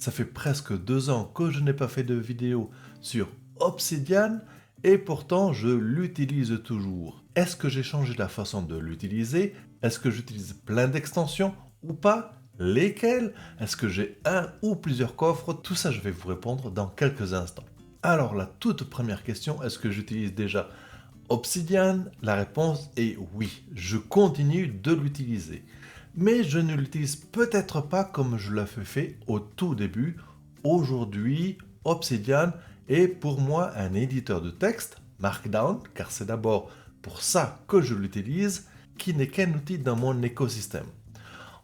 Ça fait presque 2 ans que je n'ai pas fait de vidéo sur Obsidian et pourtant je l'utilise toujours. Est-ce que j'ai changé la façon de l'utiliser? Est-ce que j'utilise plein d'extensions ou pas? Lesquelles? Est-ce que j'ai un ou plusieurs coffres? Tout ça, je vais vous répondre dans quelques instants. Alors, la toute première question, est-ce que j'utilise déjà Obsidian? La réponse est oui, je continue de l'utiliser. Mais je ne l'utilise peut-être pas comme je l'avais fait au tout début. Aujourd'hui, Obsidian est pour moi un éditeur de texte, Markdown, car c'est d'abord pour ça que je l'utilise, qui n'est qu'un outil dans mon écosystème.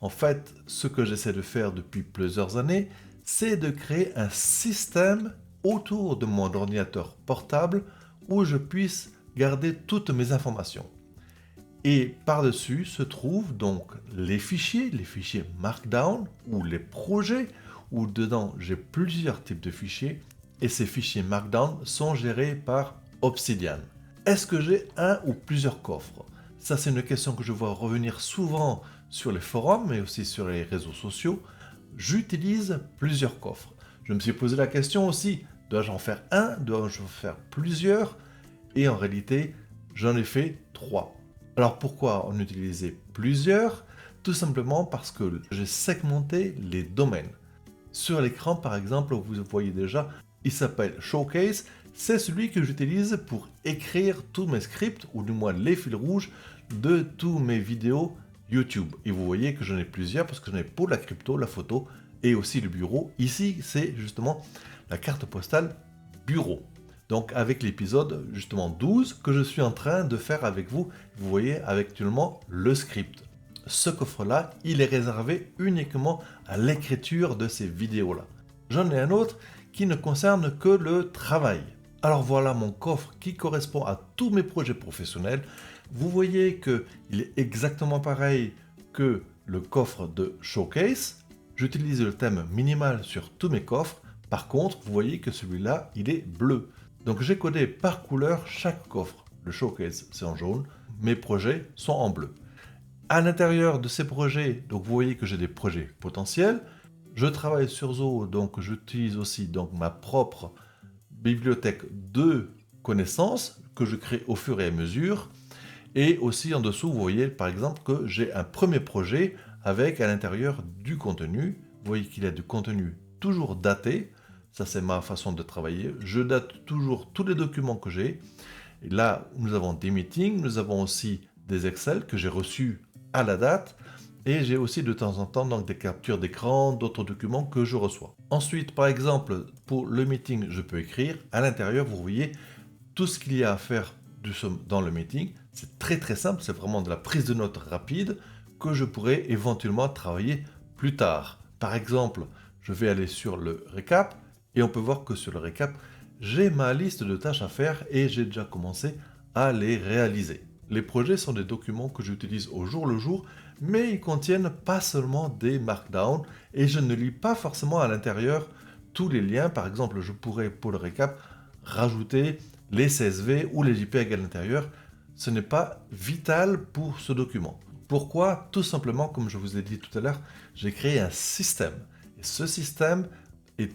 En fait, ce que j'essaie de faire depuis plusieurs années, c'est de créer un système autour de mon ordinateur portable où je puisse garder toutes mes informations. Et par-dessus se trouvent donc les fichiers Markdown ou les projets où dedans j'ai plusieurs types de fichiers et ces fichiers Markdown sont gérés par Obsidian. Est-ce que j'ai un ou plusieurs coffres? Ça, c'est une question que je vois revenir souvent sur les forums mais aussi sur les réseaux sociaux. J'utilise plusieurs coffres. Je me suis posé la question aussi, dois-je en faire un? Dois-je en faire plusieurs? Et en réalité, j'en ai fait 3. Alors pourquoi en utiliser plusieurs? Tout simplement parce que j'ai segmenté les domaines. Sur l'écran, par exemple, vous voyez déjà, il s'appelle Showcase. C'est celui que j'utilise pour écrire tous mes scripts, ou du moins les fils rouges de tous mes vidéos YouTube. Et vous voyez que j'en ai plusieurs parce que j'en ai pour la crypto, la photo et aussi le bureau. Ici, c'est justement la carte postale bureau. Donc avec l'épisode justement 12 que je suis en train de faire avec vous, vous voyez actuellement le script. Ce coffre-là, il est réservé uniquement à l'écriture de ces vidéos-là. J'en ai un autre qui ne concerne que le travail. Alors voilà mon coffre qui correspond à tous mes projets professionnels. Vous voyez qu'il est exactement pareil que le coffre de Showcase. J'utilise le thème minimal sur tous mes coffres. Par contre, vous voyez que celui-là, il est bleu. Donc j'ai codé par couleur chaque coffre. Le Showcase, c'est en jaune. Mes projets sont en bleu. À l'intérieur de ces projets, donc vous voyez que j'ai des projets potentiels. Je travaille sur Zoho, donc j'utilise aussi donc ma propre bibliothèque de connaissances que je crée au fur et à mesure. Et aussi en dessous, vous voyez par exemple que j'ai un premier projet avec à l'intérieur du contenu. Vous voyez qu'il y a du contenu toujours daté. Ça, c'est ma façon de travailler. Je date toujours tous les documents que j'ai. Et là, nous avons des meetings, nous avons aussi des Excel que j'ai reçus à la date. Et j'ai aussi de temps en temps donc, des captures d'écran, d'autres documents que je reçois. Ensuite, par exemple, pour le meeting, je peux écrire. À l'intérieur, vous voyez tout ce qu'il y a à faire dans le meeting. C'est très très simple, c'est vraiment de la prise de notes rapide que je pourrais éventuellement travailler plus tard. Par exemple, je vais aller sur le récap et on peut voir que sur le récap, j'ai ma liste de tâches à faire et j'ai déjà commencé à les réaliser. Les projets sont des documents que j'utilise au jour le jour, mais ils contiennent pas seulement des markdowns et je ne lis pas forcément à l'intérieur tous les liens. Par exemple, je pourrais pour le récap rajouter les CSV ou les JPEG à l'intérieur. Ce n'est pas vital pour ce document. Pourquoi? Tout simplement, comme je vous ai dit tout à l'heure, j'ai créé un système. Et ce système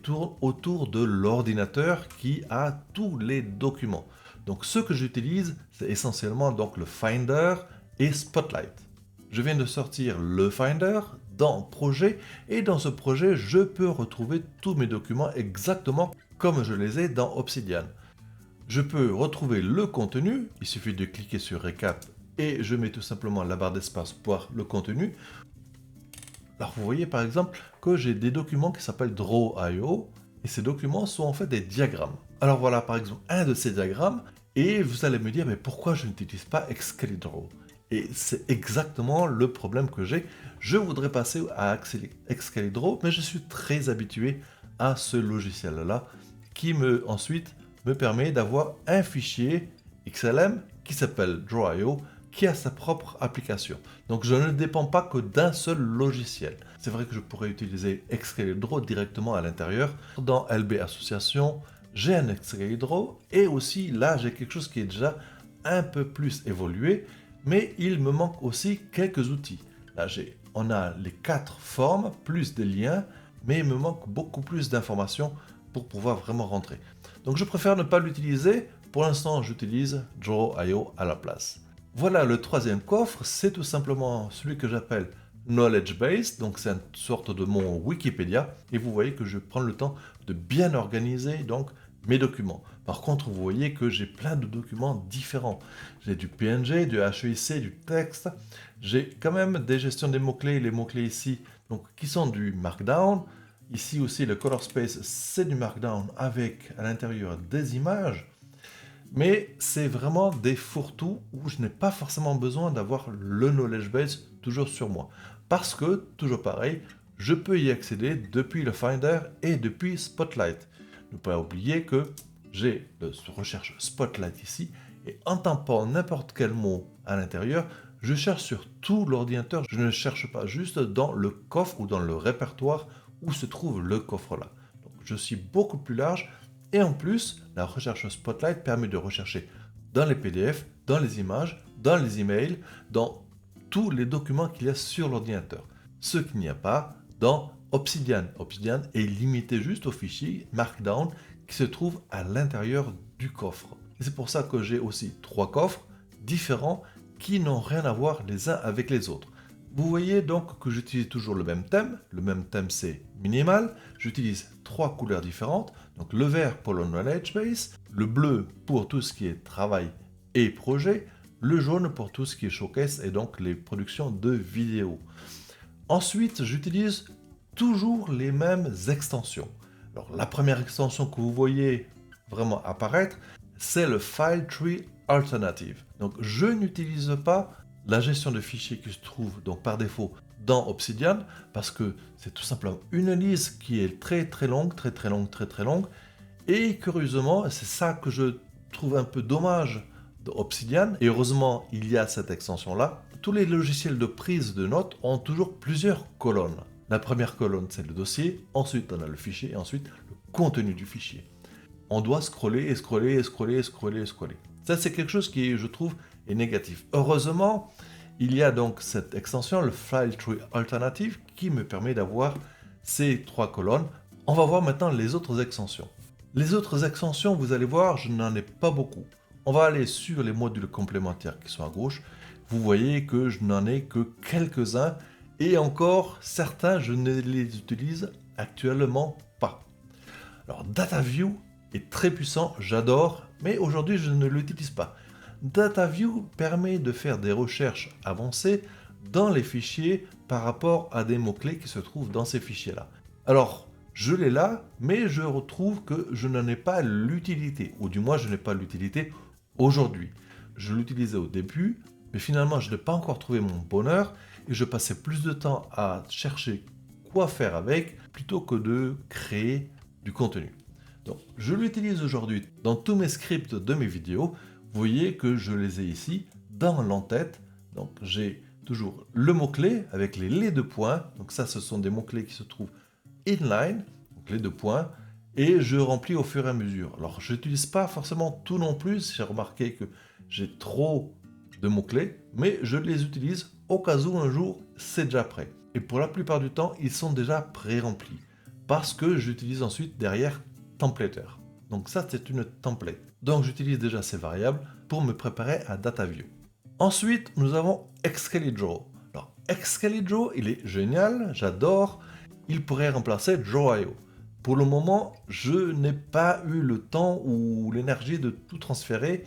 tourne autour de l'ordinateur qui a tous les documents. Donc ce que j'utilise, c'est essentiellement donc le Finder et Spotlight. Je viens de sortir le Finder dans Projet et dans ce projet, je peux retrouver tous mes documents exactement comme je les ai dans Obsidian. Je peux retrouver le contenu, il suffit de cliquer sur Récap et je mets tout simplement la barre d'espace pour le contenu. Alors vous voyez par exemple que j'ai des documents qui s'appellent Draw.io et ces documents sont en fait des diagrammes. Alors voilà par exemple un de ces diagrammes et vous allez me dire mais pourquoi je n'utilise pas Excalidraw? Et c'est exactement le problème que j'ai. Je voudrais passer à Excalidraw mais je suis très habitué à ce logiciel-là qui ensuite me permet d'avoir un fichier XLM qui s'appelle Draw.io qui a sa propre application. Donc je ne dépends pas que d'un seul logiciel. C'est vrai que je pourrais utiliser Excalidraw directement à l'intérieur. Dans LB Association, j'ai un Excalidraw et aussi là j'ai quelque chose qui est déjà un peu plus évolué, mais il me manque aussi quelques outils. Là on a les 4 formes plus des liens, mais il me manque beaucoup plus d'informations pour pouvoir vraiment rentrer. Donc je préfère ne pas l'utiliser. Pour l'instant, j'utilise Draw.io à la place. Voilà, le troisième coffre, c'est tout simplement celui que j'appelle Knowledge Base, donc c'est une sorte de mon Wikipédia, et vous voyez que je prends le temps de bien organiser donc mes documents. Par contre, vous voyez que j'ai plein de documents différents. J'ai du PNG, du HEIC, du texte, j'ai quand même des gestions des mots-clés, les mots-clés ici, donc qui sont du Markdown. Ici aussi, le Color Space, c'est du Markdown avec à l'intérieur des images. Mais c'est vraiment des fourre-tout où je n'ai pas forcément besoin d'avoir le knowledge base toujours sur moi. Parce que, toujours pareil, je peux y accéder depuis le Finder et depuis Spotlight. Ne pas oublier que j'ai la recherche Spotlight ici, et en tapant n'importe quel mot à l'intérieur, je cherche sur tout l'ordinateur, je ne cherche pas juste dans le coffre ou dans le répertoire où se trouve le coffre là. Donc je suis beaucoup plus large. Et en plus, la recherche Spotlight permet de rechercher dans les PDF, dans les images, dans les emails, dans tous les documents qu'il y a sur l'ordinateur. Ce qu'il n'y a pas dans Obsidian. Obsidian est limité juste aux fichiers Markdown qui se trouvent à l'intérieur du coffre. Et c'est pour ça que j'ai aussi 3 coffres différents qui n'ont rien à voir les uns avec les autres. Vous voyez donc que j'utilise toujours le même thème. Le même thème, c'est minimal. J'utilise 3 couleurs différentes. Donc le vert pour le knowledge base, le bleu pour tout ce qui est travail et projet, le jaune pour tout ce qui est showcase et donc les productions de vidéos. Ensuite, j'utilise toujours les mêmes extensions. Alors la première extension que vous voyez vraiment apparaître, c'est le File Tree Alternative. Donc je n'utilise pas la gestion de fichiers qui se trouve donc par défaut dans Obsidian parce que c'est tout simplement une liste qui est très longue, très longue. Et curieusement, c'est ça que je trouve un peu dommage de Obsidian. Et heureusement, il y a cette extension-là. Tous les logiciels de prise de notes ont toujours plusieurs colonnes. La première colonne, c'est le dossier. Ensuite, on a le fichier. Et ensuite, le contenu du fichier. On doit scroller. Ça, c'est quelque chose qui, je trouve, est négatif. Heureusement, il y a donc cette extension, le File Tree Alternative, qui me permet d'avoir ces 3 colonnes. On va voir maintenant les autres extensions. Les autres extensions, vous allez voir, je n'en ai pas beaucoup. On va aller sur les modules complémentaires qui sont à gauche. Vous voyez que je n'en ai que quelques-uns. Et encore, certains, je ne les utilise actuellement pas. Alors, DataView est très puissant, j'adore, mais aujourd'hui, je ne l'utilise pas. DataView permet de faire des recherches avancées dans les fichiers par rapport à des mots-clés qui se trouvent dans ces fichiers-là. Alors, je l'ai là, mais je retrouve que je n'en ai pas l'utilité, ou du moins je n'ai pas l'utilité aujourd'hui. Je l'utilisais au début, mais finalement je n'ai pas encore trouvé mon bonheur, et je passais plus de temps à chercher quoi faire avec, plutôt que de créer du contenu. Donc, je l'utilise aujourd'hui dans tous mes scripts de mes vidéos. Vous voyez que je les ai ici dans l'entête. Donc j'ai toujours le mot-clé avec les 2 points. Donc ça, ce sont des mots-clés qui se trouvent inline, donc les 2 points. Et je remplis au fur et à mesure. Alors je n'utilise pas forcément tout non plus. J'ai remarqué que j'ai trop de mots-clés, mais je les utilise au cas où un jour c'est déjà prêt. Et pour la plupart du temps, ils sont déjà pré-remplis. Parce que j'utilise ensuite derrière templater. Donc ça, c'est une template. Donc j'utilise déjà ces variables pour me préparer à DataView. Ensuite, nous avons Excalibur. Alors Excalibur, il est génial, j'adore. Il pourrait remplacer Draw.io. Pour le moment, je n'ai pas eu le temps ou l'énergie de tout transférer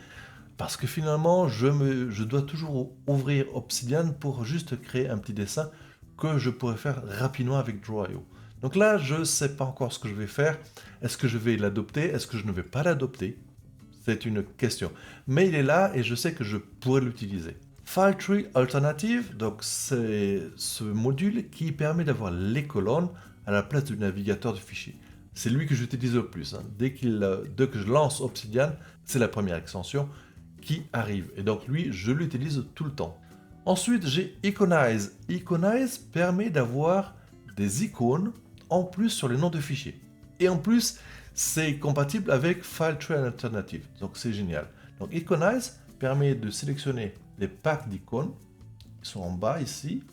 parce que finalement, je dois toujours ouvrir Obsidian pour juste créer un petit dessin que je pourrais faire rapidement avec Draw.io. Donc là, je ne sais pas encore ce que je vais faire. Est-ce que je vais l'adopter? Est-ce que je ne vais pas l'adopter? C'est une question. Mais il est là et je sais que je pourrais l'utiliser. File Tree Alternative, donc c'est ce module qui permet d'avoir les colonnes à la place du navigateur de fichiers. C'est lui que j'utilise le plus. Dès que je lance Obsidian, c'est la première extension qui arrive. Et donc lui, je l'utilise tout le temps. Ensuite, j'ai Iconize. Iconize permet d'avoir des icônes en plus sur les noms de fichiers. Et en plus, c'est compatible avec File Tree Alternative. Donc c'est génial. Donc Iconize permet de sélectionner les packs d'icônes qui sont en bas ici.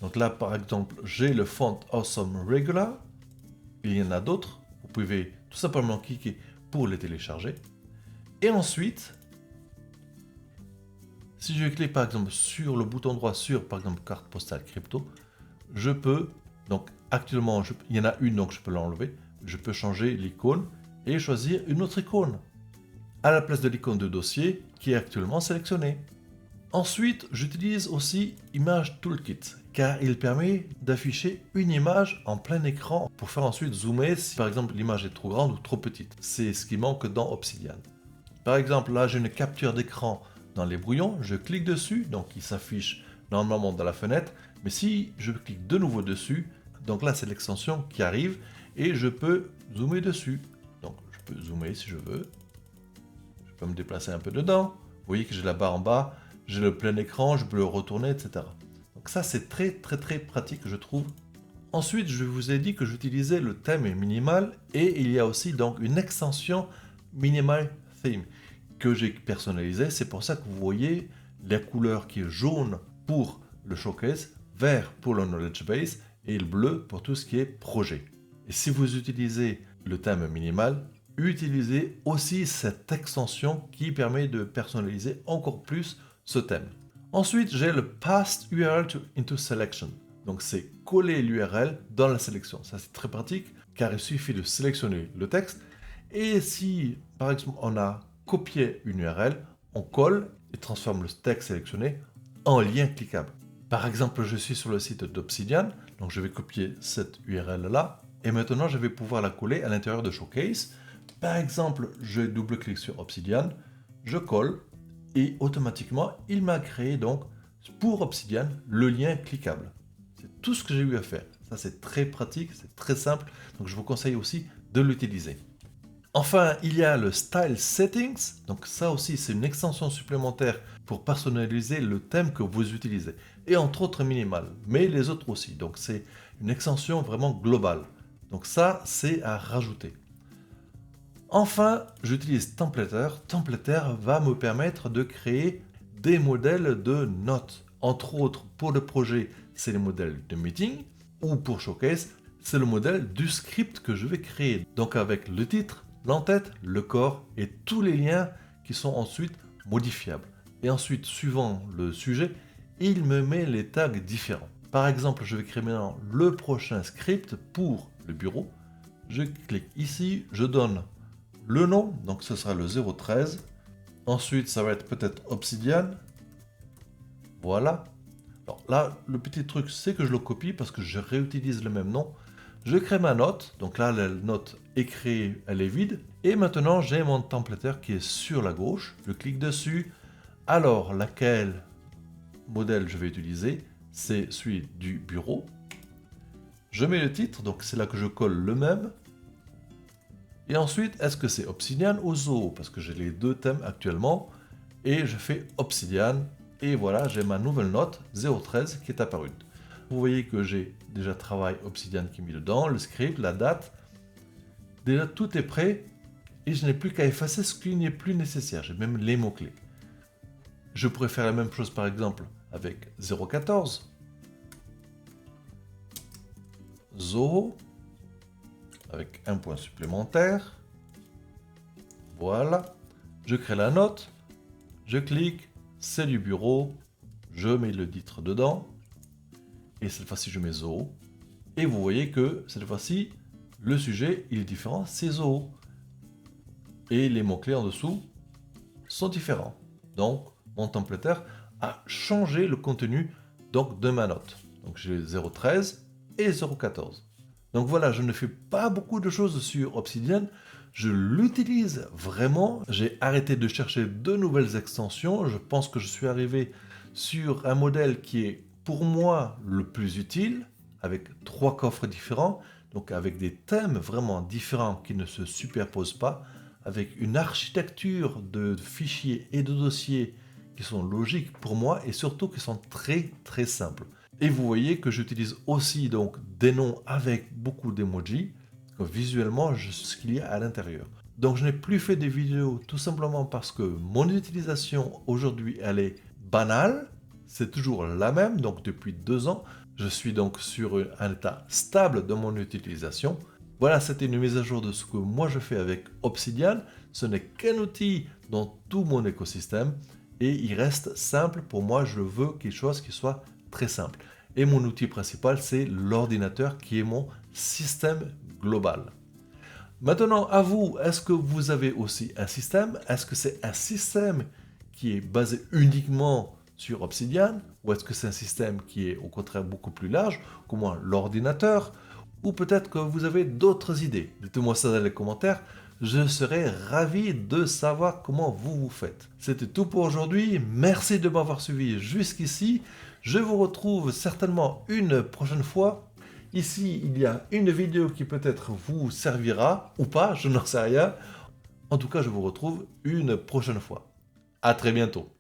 Donc là, par exemple, j'ai le font Awesome Regular. Il y en a d'autres. Vous pouvez tout simplement cliquer pour les télécharger. Et ensuite, si je clique par exemple sur le bouton droit sur par exemple carte postale crypto, je peux, donc actuellement il y en a une donc je peux l'enlever, je peux changer l'icône et choisir une autre icône à la place de l'icône de dossier qui est actuellement sélectionnée. Ensuite, j'utilise aussi Image Toolkit car il permet d'afficher une image en plein écran pour faire ensuite zoomer si par exemple l'image est trop grande ou trop petite. C'est ce qui manque dans Obsidian. Par exemple, là j'ai une capture d'écran dans les brouillons, je clique dessus, donc il s'affiche normalement dans la fenêtre, mais si je clique de nouveau dessus, donc là c'est l'extension qui arrive et je peux zoomer dessus. Donc je peux zoomer si je veux, je peux me déplacer un peu dedans, vous voyez que j'ai la barre en bas, j'ai le plein écran, je peux le retourner, etc. Donc ça c'est très pratique je trouve. Ensuite je vous ai dit que j'utilisais le thème minimal et il y a aussi donc une extension Minimal Theme que j'ai personnalisé. C'est pour ça que vous voyez la couleur qui est jaune pour le showcase, vert pour le knowledge base et le bleu pour tout ce qui est projet. Et si vous utilisez le thème minimal, utilisez aussi cette extension qui permet de personnaliser encore plus ce thème. Ensuite, j'ai le Paste URL into Selection. Donc c'est coller l'URL dans la sélection. Ça c'est très pratique car il suffit de sélectionner le texte et si par exemple on a copié une URL, on colle et transforme le texte sélectionné en lien cliquable. Par exemple, je suis sur le site d'Obsidian, donc je vais copier cette URL là et maintenant je vais pouvoir la coller à l'intérieur de Showcase. Par exemple, je double-clique sur Obsidian, je colle et automatiquement il m'a créé donc pour Obsidian le lien cliquable. C'est tout ce que j'ai eu à faire. Ça c'est très pratique, c'est très simple, donc je vous conseille aussi de l'utiliser. Enfin, il y a le Style Settings, donc ça aussi c'est une extension supplémentaire pour personnaliser le thème que vous utilisez, et entre autres minimal, mais les autres aussi, donc c'est une extension vraiment globale. Donc ça c'est à rajouter. Enfin, j'utilise Templater. Templater va me permettre de créer des modèles de notes. Entre autres, pour le projet, c'est les modèles de meeting, ou pour Showcase, c'est le modèle du script que je vais créer. Donc avec le titre, l'entête, le corps et tous les liens qui sont ensuite modifiables. Et ensuite, suivant le sujet, il me met les tags différents. Par exemple, je vais créer maintenant le prochain script pour le bureau. Je clique ici, je donne le nom, donc ce sera le 013. Ensuite, ça va être peut-être Obsidian. Voilà. Alors là, le petit truc, c'est que je le copie parce que je réutilise le même nom. Je crée ma note, donc là la note est créée, elle est vide. Et maintenant j'ai mon templater qui est sur la gauche, je clique dessus. Alors laquelle modèle je vais utiliser, c'est celui du bureau. Je mets le titre, donc c'est là que je colle le même. Et ensuite, est-ce que c'est Obsidian ou Zoho? Parce que j'ai les deux thèmes actuellement. Et je fais Obsidian, et voilà, j'ai ma nouvelle note 013 qui est apparue. Vous voyez que j'ai déjà travail Obsidian qui est mis dedans, le script, la date. Déjà tout est prêt et je n'ai plus qu'à effacer ce qui n'est plus nécessaire. J'ai même les mots-clés. Je pourrais faire la même chose par exemple avec 014. Zoho. Avec un point supplémentaire. Voilà. Je crée la note. Je clique. C'est du bureau. Je mets le titre dedans. Et cette fois-ci, je mets Zoho. Et vous voyez que cette fois-ci, le sujet, il est différent, c'est Zoho. Et les mots-clés en dessous sont différents. Donc, mon templater a changé le contenu donc, de ma note. Donc, j'ai 013 et 014. Donc voilà, je ne fais pas beaucoup de choses sur Obsidian. Je l'utilise vraiment. J'ai arrêté de chercher de nouvelles extensions. Je pense que je suis arrivé sur un modèle qui est pour moi le plus utile, avec 3 coffres différents, donc avec des thèmes vraiment différents qui ne se superposent pas, avec une architecture de fichiers et de dossiers qui sont logiques pour moi et surtout qui sont très simples. Et vous voyez que j'utilise aussi donc des noms avec beaucoup d'emojis, visuellement ce qu'il y a à l'intérieur. Donc je n'ai plus fait des vidéos tout simplement parce que mon utilisation aujourd'hui elle est banale. C'est toujours la même, donc depuis 2 ans. Je suis donc sur un état stable de mon utilisation. Voilà, c'était une mise à jour de ce que moi je fais avec Obsidian. Ce n'est qu'un outil dans tout mon écosystème et il reste simple. Pour moi, je veux quelque chose qui soit très simple. Et mon outil principal, c'est l'ordinateur qui est mon système global. Maintenant, à vous, est-ce que vous avez aussi un système? Est-ce que c'est un système qui est basé uniquement sur Obsidian? Ou est-ce que c'est un système qui est au contraire beaucoup plus large, comme l'ordinateur? Ou peut-être que vous avez d'autres idées? Dites-moi ça dans les commentaires. Je serais ravi de savoir comment vous faites. C'était tout pour aujourd'hui. Merci de m'avoir suivi jusqu'ici. Je vous retrouve certainement une prochaine fois. Ici, il y a une vidéo qui peut-être vous servira ou pas, je n'en sais rien. En tout cas, je vous retrouve une prochaine fois. À très bientôt.